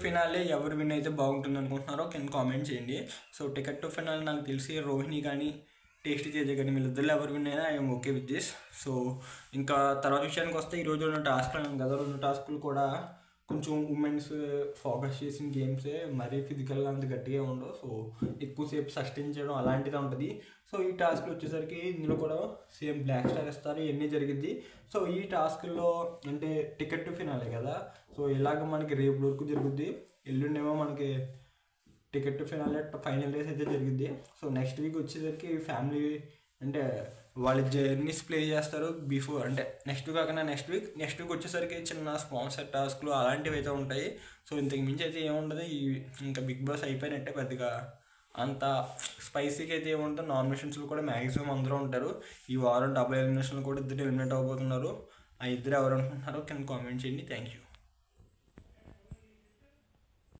Finale ఎవరు win అయితే బాగుంటుంది అనుకుంటున్నారో కింద కామెంట్ చేయండి. సో టికెట్ టు ఫినాలే నాకు తెలిసి రోహిణి కానీ టేస్టీ తేజ కానీ వీళ్ళిద్దరు ఎవరు విన్ అయినా I'm okay with this. So ఇంకా తర్వాత విషయానికి వస్తే ఈరోజు ఉన్న టాస్క్లు అన్నాను కదా, 2 టాస్కులు కూడా కొంచెం ఉమెన్స్ ఫోకస్ చేసిన గేమ్సే, మరీ ఫిజికల్గా అంత గట్టిగా ఉండవు. సో ఎక్కువసేపు సస్టైన్ చేయడం అలాంటిదే ఉంటుంది. సో ఈ టాస్క్లు వచ్చేసరికి ఇందులో కూడా సేమ్ బ్లాక్ స్టార్ ఇస్తారు, ఇవన్నీ జరిగిద్ది. సో ఈ టాస్క్లో అంటే టికెట్ టు ఫినాలే కదా, సో ఇలాగ మనకి రేపు వరకు జరుగుద్ది. ఎల్లుండేమో మనకి ticket to finale final days అయితే జరిగిద్ది. సో నెక్స్ట్ వీక్ వచ్చేసరికి ఫ్యామిలీ అంటే వాళ్ళ జర్నీస్ ప్లే చేస్తారు బిఫోర్, అంటే నెక్స్ట్ వీక్ కాకుండా నెక్స్ట్ వీక్ వచ్చేసరికి చిన్న స్పాన్సర్ టాస్క్లు అలాంటివి అయితే ఉంటాయి. సో ఇంతకు మించి అయితే ఏముండదు. ఇంకా బిగ్ బాస్ అయిపోయినట్టే, పెద్దగా అంత స్పైసీగా అయితే ఏముంటుంది. నామినేషన్స్లో కూడా మ్యాక్సిమం అందరూ ఉంటారు. ఈ వారం డబుల్ ఎలిమినేషన్లు కూడా 2 ఎలిమినేట్ అవబోతున్నారు. ఆ 2 ఎవరు అనుకుంటున్నారో కింద కామెంట్ చేయండి. Thank you.